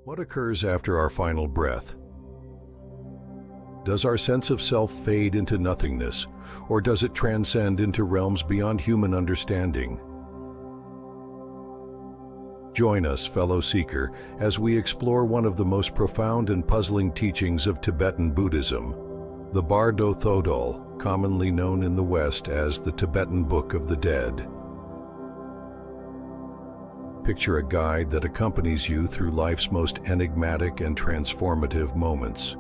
What occurs after our final breath? Does our sense of self fade into nothingness, or does it transcend into realms beyond human understanding? Join us, fellow seeker, as we explore one of the most profound and puzzling teachings of Tibetan Buddhism, the Bardo Thodol, commonly known in the West as the Tibetan Book of the Dead. Picture a guide that accompanies you through life's most enigmatic and transformative moments.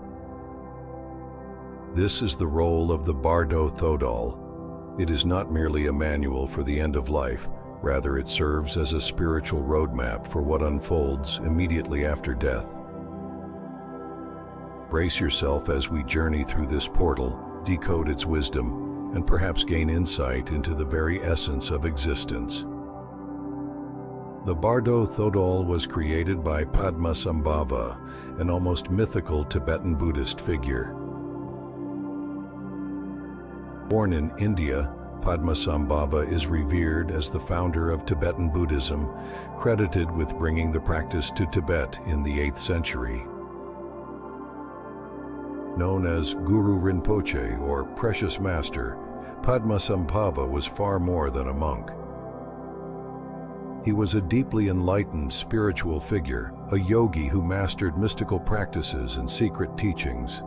This is the role of the Bardo Thodol. It is not merely a manual for the end of life, rather it serves as a spiritual roadmap for what unfolds immediately after death. Brace yourself as we journey through this portal, decode its wisdom, and perhaps gain insight into the very essence of existence. The Bardo Thodol was created by Padmasambhava, an almost mythical Tibetan Buddhist figure. Born in India, Padmasambhava is revered as the founder of Tibetan Buddhism, credited with bringing the practice to Tibet in the 8th century. Known as Guru Rinpoche, or Precious Master, Padmasambhava was far more than a monk. He was a deeply enlightened spiritual figure, a yogi who mastered mystical practices and secret teachings.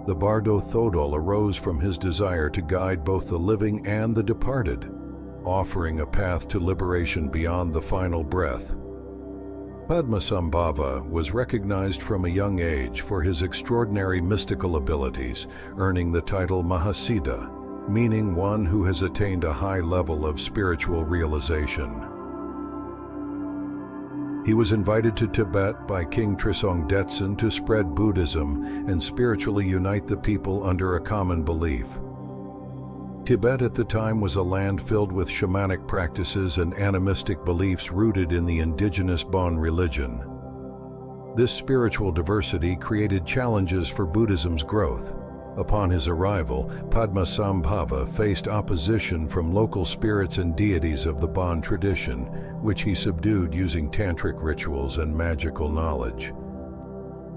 The Bardo Thodol arose from his desire to guide both the living and the departed, offering a path to liberation beyond the final breath. Padmasambhava was recognized from a young age for his extraordinary mystical abilities, earning the title Mahasiddha, meaning one who has attained a high level of spiritual realization. He was invited to Tibet by King Trisong Detsen to spread Buddhism and spiritually unite the people under a common belief. Tibet at the time was a land filled with shamanic practices and animistic beliefs rooted in the indigenous Bon religion. This spiritual diversity created challenges for Buddhism's growth. Upon his arrival, Padmasambhava faced opposition from local spirits and deities of the Bon tradition, which he subdued using tantric rituals and magical knowledge.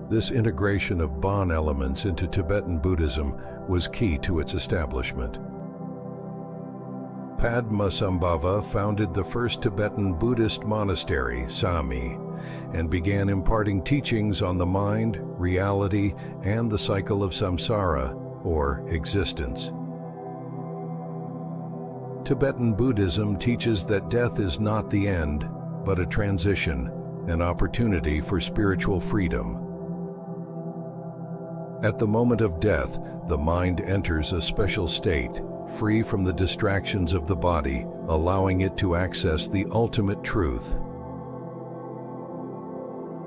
This integration of Bon elements into Tibetan Buddhism was key to its establishment. Padmasambhava founded the first Tibetan Buddhist monastery, Sami, and began imparting teachings on the mind, reality, and the cycle of samsara, or existence. Tibetan Buddhism teaches that death is not the end, but a transition, an opportunity for spiritual freedom. At the moment of death, the mind enters a special state, free from the distractions of the body, allowing it to access the ultimate truth.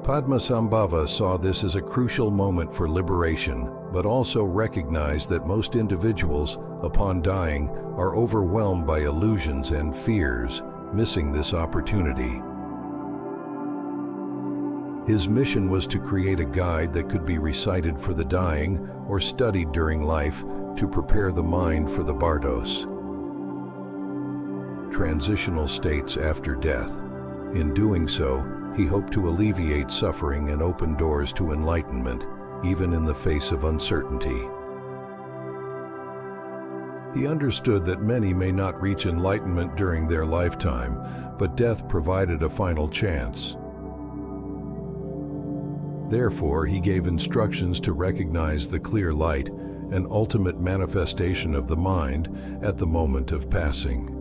Padmasambhava saw this as a crucial moment for liberation, but also recognized that most individuals, upon dying, are overwhelmed by illusions and fears, missing this opportunity. His mission was to create a guide that could be recited for the dying or studied during life to prepare the mind for the bardos. Transitional states after death. In doing so, he hoped to alleviate suffering and open doors to enlightenment, even in the face of uncertainty. He understood that many may not reach enlightenment during their lifetime, but death provided a final chance. Therefore, he gave instructions to recognize the clear light, an ultimate manifestation of the mind, at the moment of passing.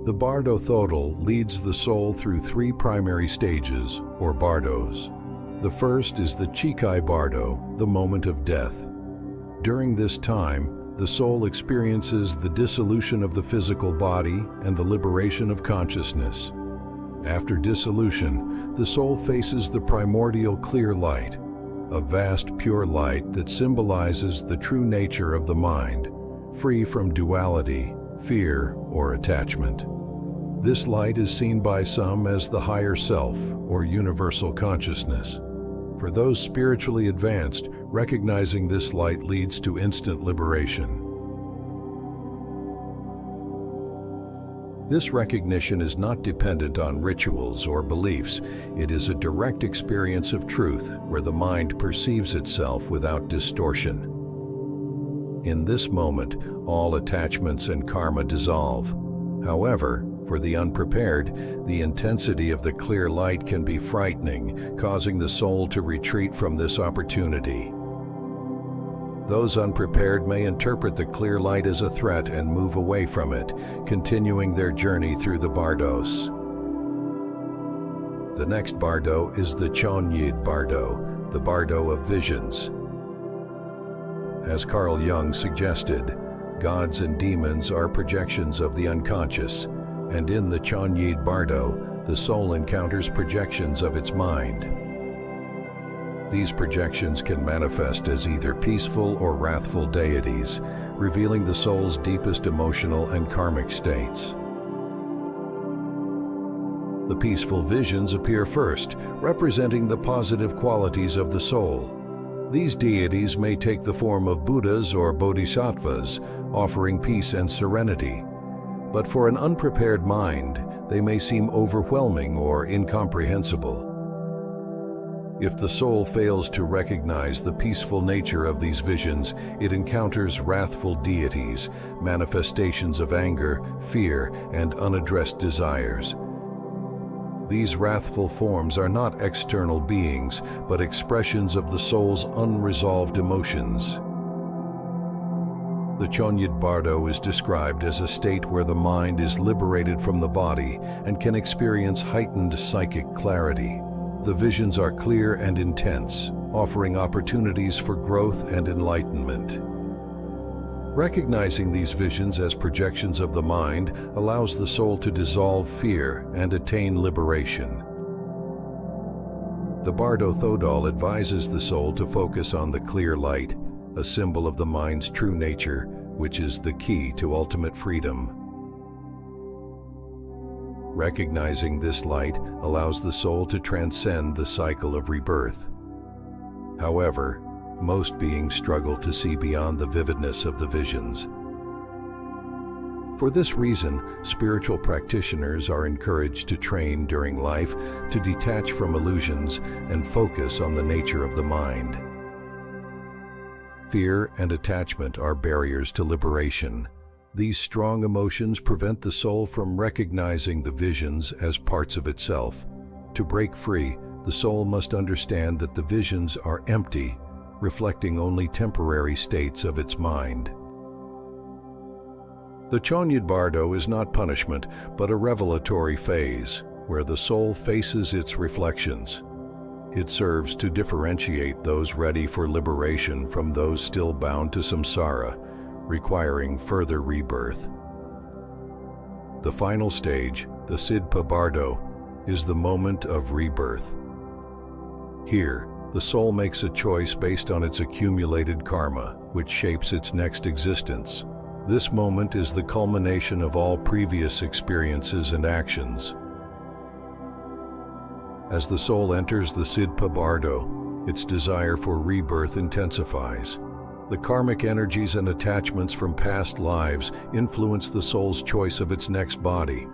The Bardo Thodol leads the soul through 3 primary stages, or bardos. The first is the Chikhai Bardo, the moment of death. During this time, the soul experiences the dissolution of the physical body and the liberation of consciousness. After dissolution, the soul faces the primordial clear light, a vast pure light that symbolizes the true nature of the mind, free from duality, fear, or attachment. This light is seen by some as the higher self, or universal consciousness. For those spiritually advanced, recognizing this light leads to instant liberation. This recognition is not dependent on rituals or beliefs. It is a direct experience of truth where the mind perceives itself without distortion. In this moment, all attachments and karma dissolve. However, for the unprepared, the intensity of the clear light can be frightening, causing the soul to retreat from this opportunity. Those unprepared may interpret the clear light as a threat and move away from it, continuing their journey through the bardos. The next bardo is the Chönyid bardo, the bardo of visions. As Carl Jung suggested, gods and demons are projections of the unconscious, and in the Chönyid bardo, the soul encounters projections of its mind. These projections can manifest as either peaceful or wrathful deities, revealing the soul's deepest emotional and karmic states. The peaceful visions appear first, representing the positive qualities of the soul. These deities may take the form of Buddhas or Bodhisattvas, offering peace and serenity. But for an unprepared mind, they may seem overwhelming or incomprehensible. If the soul fails to recognize the peaceful nature of these visions, it encounters wrathful deities, manifestations of anger, fear, and unaddressed desires. These wrathful forms are not external beings, but expressions of the soul's unresolved emotions. The Chönyid bardo is described as a state where the mind is liberated from the body and can experience heightened psychic clarity. The visions are clear and intense, offering opportunities for growth and enlightenment. Recognizing these visions as projections of the mind allows the soul to dissolve fear and attain liberation. The Bardo Thodol advises the soul to focus on the clear light, a symbol of the mind's true nature, which is the key to ultimate freedom. Recognizing this light allows the soul to transcend the cycle of rebirth. However, most beings struggle to see beyond the vividness of the visions. For this reason, spiritual practitioners are encouraged to train during life to detach from illusions and focus on the nature of the mind. Fear and attachment are barriers to liberation. These strong emotions prevent the soul from recognizing the visions as parts of itself. To break free, the soul must understand that the visions are empty, reflecting only temporary states of its mind. The Chönyid bardo is not punishment, but a revelatory phase, where the soul faces its reflections. It serves to differentiate those ready for liberation from those still bound to samsara, requiring further rebirth. The final stage, the Sidpa bardo, is the moment of rebirth. Here, the soul makes a choice based on its accumulated karma, which shapes its next existence. This moment is the culmination of all previous experiences and actions. As the soul enters the Sidpa bardo, its desire for rebirth intensifies. The karmic energies and attachments from past lives influence the soul's choice of its next body.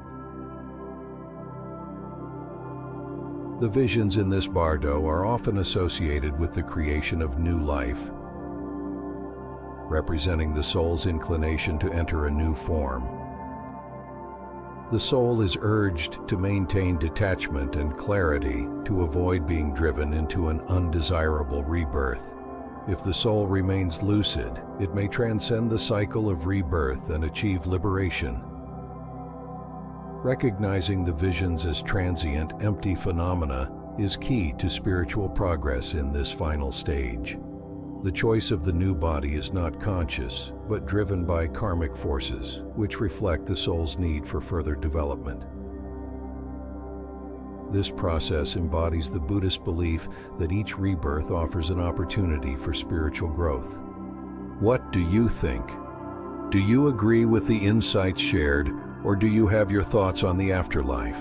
The visions in this bardo are often associated with the creation of new life, representing the soul's inclination to enter a new form. The soul is urged to maintain detachment and clarity to avoid being driven into an undesirable rebirth. If the soul remains lucid, it may transcend the cycle of rebirth and achieve liberation. Recognizing the visions as transient, empty phenomena is key to spiritual progress in this final stage. The choice of the new body is not conscious, but driven by karmic forces, which reflect the soul's need for further development. This process embodies the Buddhist belief that each rebirth offers an opportunity for spiritual growth. What do you think? Do you agree with the insights shared, or do you have your thoughts on the afterlife?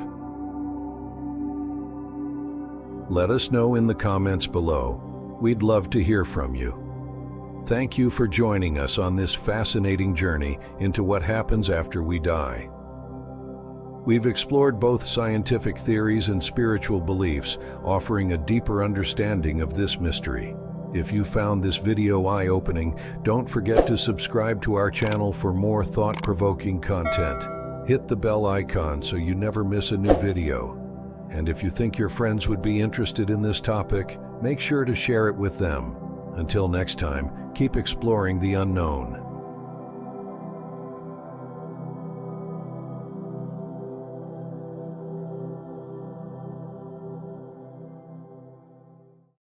Let us know in the comments below. We'd love to hear from you. Thank you for joining us on this fascinating journey into what happens after we die. We've explored both scientific theories and spiritual beliefs, offering a deeper understanding of this mystery. If you found this video eye-opening, don't forget to subscribe to our channel for more thought-provoking content. Hit the bell icon so you never miss a new video. And if you think your friends would be interested in this topic, make sure to share it with them. Until next time, keep exploring the unknown.